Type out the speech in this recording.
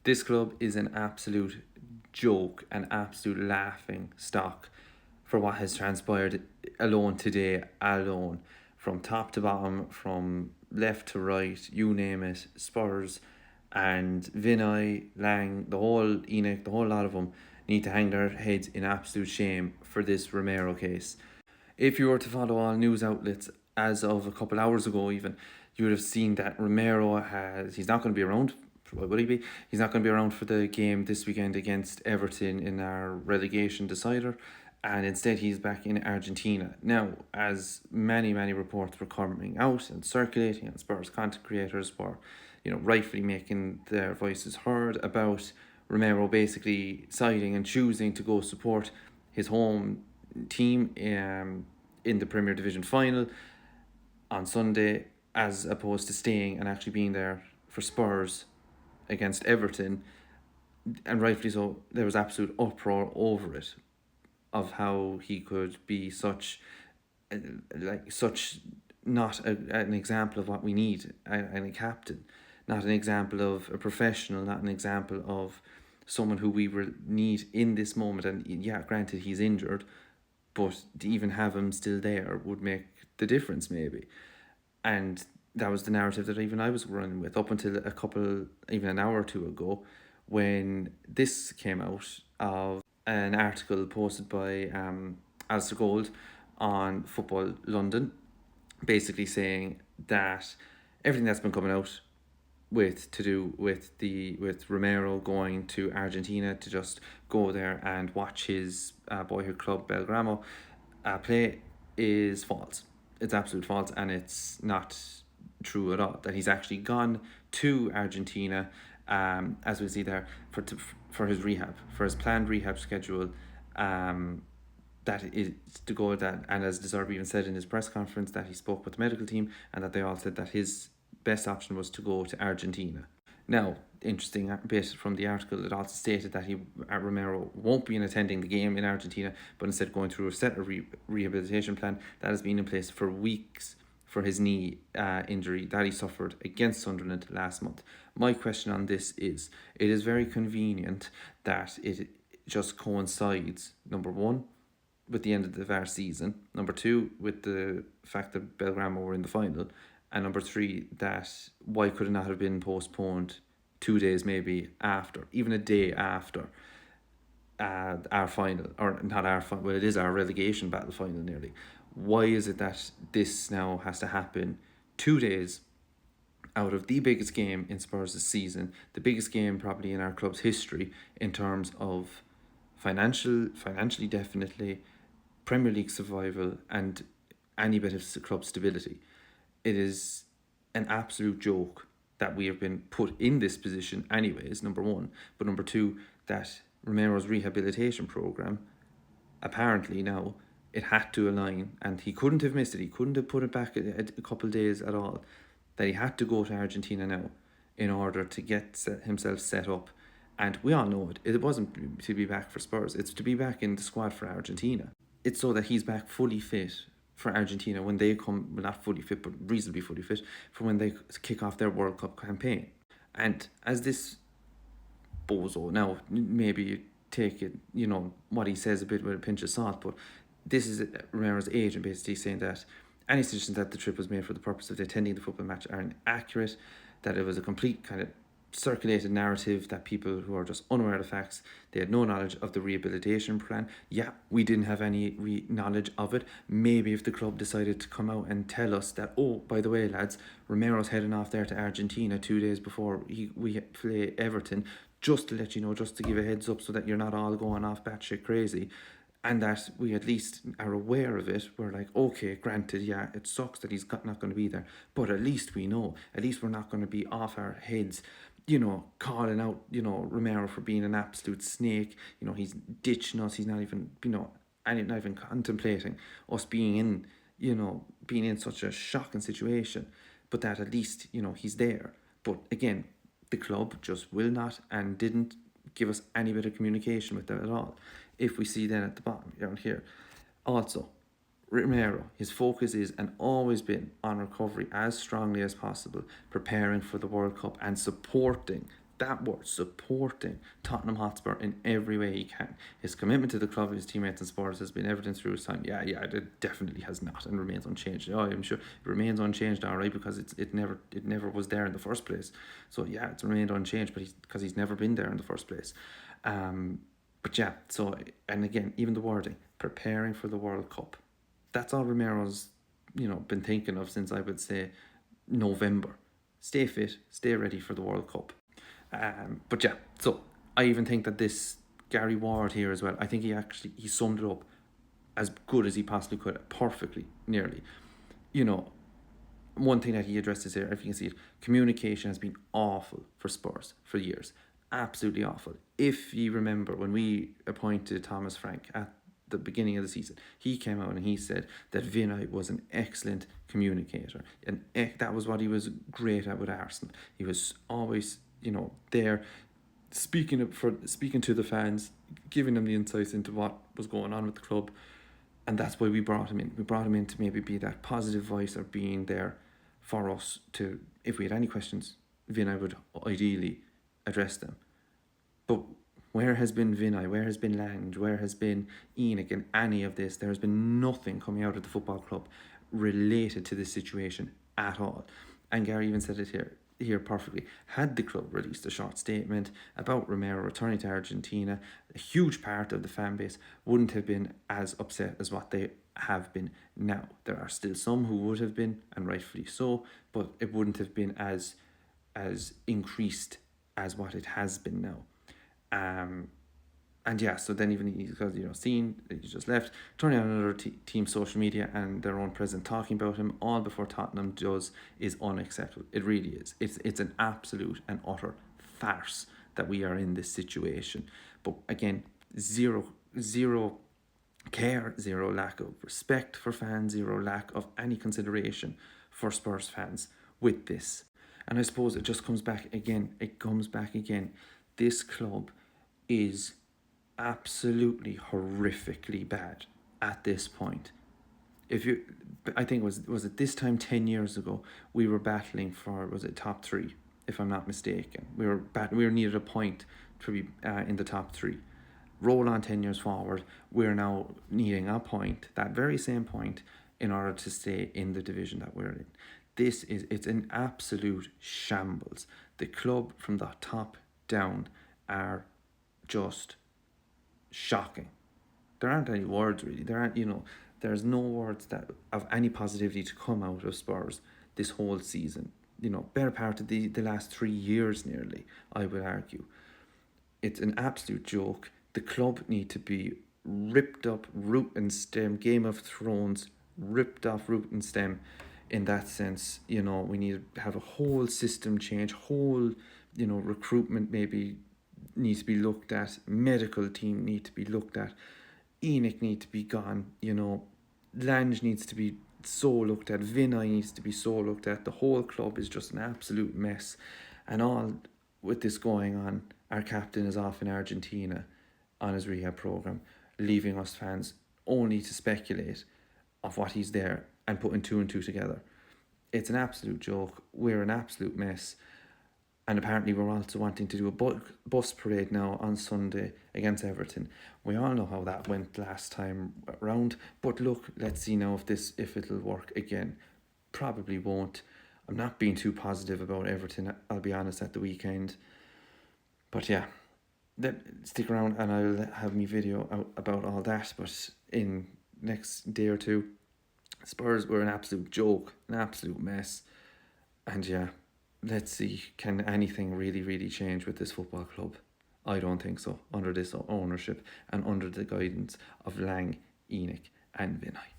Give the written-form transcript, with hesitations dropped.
This club is an absolute joke, an absolute laughing stock for what has transpired alone today, alone. From top to bottom, from left to right, you name it, Spurs and Vinay, Lang, the whole Enoch, the whole lot of them need to hang their heads in absolute shame for this Romero case. If you were to follow all news outlets as of a couple hours ago, even, you would have seen that he's not going to be around. Why would he be? He's not going to be around for the game this weekend against Everton in our relegation decider, and instead he's back in Argentina. Now, as many reports were coming out and circulating, and Spurs content creators were, rightfully making their voices heard about Romero basically siding and choosing to go support his home team in the Premier Division final on Sunday, as opposed to staying and actually being there for Spurs against Everton. And rightfully so, there was absolute uproar over it, of how he could be such not an example of what we need in a captain, not an example of a professional, not an example of someone who we need in this moment. And yeah, granted, he's injured, but to even have him still there would make the difference maybe. And that was the narrative that even I was running with up until even an hour or two ago, when this came out of an article posted by Alistair Gold on Football London, basically saying that everything that's been coming out with Romero going to Argentina to just go there and watch his boyhood club Belgrano play is false. It's absolute false, and it's not true at all. That he's actually gone to Argentina, as we see there, for his rehab, for his planned rehab schedule. That is to go that, and as De Zerbi even said in his press conference, that he spoke with the medical team, and that they all said that his best option was to go to Argentina. Now, interesting bit from the article, it also stated that Romero won't be attending the game in Argentina, but instead going through a set of rehabilitation plan that has been in place for weeks for his knee injury that he suffered against Sunderland last month. My question on this is, it is very convenient that it just coincides, number one, with the end of our season, number two, with the fact that Belgrano were in the final, and number three, that why could it not have been postponed 2 days maybe after, even a day after our final, or not our final, well, it is our relegation battle final nearly. Why is it that this now has to happen 2 days out of the biggest game in Spurs' season, the biggest game probably in our club's history in terms of financially definitely, Premier League survival, and any bit of club stability? It is an absolute joke that we have been put in this position anyways, number one. But number two, that Romero's rehabilitation programme, apparently now, it had to align, and he couldn't have missed it. He couldn't have put it back a couple of days at all. That he had to go to Argentina now in order to get himself set up. And we all know it. It wasn't to be back for Spurs. It's to be back in the squad for Argentina. It's so that he's back fully fit for Argentina when they come, well, not fully fit, but reasonably fully fit, for when they kick off their World Cup campaign. And as this bozo, now maybe you take it, what he says a bit with a pinch of salt, but this is Romero's agent basically saying that any suggestions that the trip was made for the purpose of attending the football match are inaccurate, that it was a complete kind of circulated narrative, that people who are just unaware of the facts, they had no knowledge of the rehabilitation plan. Yeah, we didn't have any knowledge of it. Maybe if the club decided to come out and tell us that, oh, by the way, lads, Romero's heading off there to Argentina 2 days before we play Everton, just to let you know, just to give a heads up so that you're not all going off batshit crazy, and that we at least are aware of it. We're like, okay, granted, yeah, it sucks that he's not going to be there, but at least we know. At least we're not going to be off our heads, calling out, Romero for being an absolute snake. He's ditching us. He's not even, not even contemplating us being in such a shocking situation. But that at least, he's there. But again, the club just will not and didn't give us any bit of communication with that at all. If we see then at the bottom down here, also, Romero, his focus is and always been on recovery as strongly as possible, preparing for the World Cup and supporting that word, supporting Tottenham Hotspur in every way he can. His commitment to the club, his teammates and supporters has been evident through his time. Yeah, it definitely has not and remains unchanged. Oh, I'm sure it remains unchanged, all right, because it never was there in the first place. So yeah, it's remained unchanged, but because he's never been there in the first place. But yeah, so, and again, even the wording, preparing for the World Cup. That's all Romero's, been thinking of since, I would say, November. Stay fit, stay ready for the World Cup. But yeah, so I even think that this Gary Ward here as well, I think he summed it up as good as he possibly could, perfectly, nearly. One thing that he addresses here, if you can see it, communication has been awful for Spurs for years. Absolutely awful. If you remember when we appointed Thomas Frank at the beginning of the season, he came out and he said that Vinay was an excellent communicator, and that was what he was great at with Arsenal. He was always, there speaking to the fans, giving them the insights into what was going on with the club, and that's why we brought him in. We brought him in to maybe be that positive voice of being there for us to, if we had any questions, Vinay would ideally address them. But where has been Vinay? Where has been Lange? Where has been Enoch in any of this? There has been nothing coming out of the football club related to this situation at all. And Gary even said it here perfectly. Had the club released a short statement about Romero returning to Argentina, a huge part of the fan base wouldn't have been as upset as what they have been now. There are still some who would have been, and rightfully so, but it wouldn't have been as increased as what it has been now. And yeah, so then even he's got, seen that he just left, turning on another team's social media and their own president talking about him all before Tottenham does is unacceptable. It really is. It's an absolute and utter farce that we are in this situation. But again, zero care, zero lack of respect for fans, zero lack of any consideration for Spurs fans with this. And I suppose it just comes back again. This club is absolutely horrifically bad at this point. I think was it this time 10 years ago we were battling for, was it top 3, if I'm not mistaken. We were needed a point to be in the top 3. Roll on 10 years forward, we're now needing a point, that very same point, in order to stay in the division that we're in. It's an absolute shambles. The club from the top down are just shocking. There aren't any words really. There's no words that of any positivity to come out of Spurs this whole season. Better part of the last 3 years nearly, I would argue. It's an absolute joke. The club need to be ripped up root and stem. Game of Thrones, ripped off root and stem. In that sense, we need to have a whole system change, whole, recruitment maybe needs to be looked at, medical team need to be looked at, Enoch need to be gone, Lange needs to be so looked at, Vinay needs to be so looked at. The whole club is just an absolute mess. And all with this going on, our captain is off in Argentina on his rehab program, leaving us fans only to speculate of what he's there and putting 2 and 2 together. It's an absolute joke. We're an absolute mess. And apparently we're also wanting to do a bus parade now on Sunday against Everton. We all know how that went last time round. But look, let's see now if it'll work again. Probably won't. I'm not being too positive about Everton, I'll be honest, at the weekend. But yeah, stick around and I'll have me video out about all that. But in next day or two, Spurs were an absolute joke, an absolute mess. And yeah, let's see, can anything really, really change with this football club? I don't think so, under this ownership and under the guidance of Lang, Enoch and Vinay.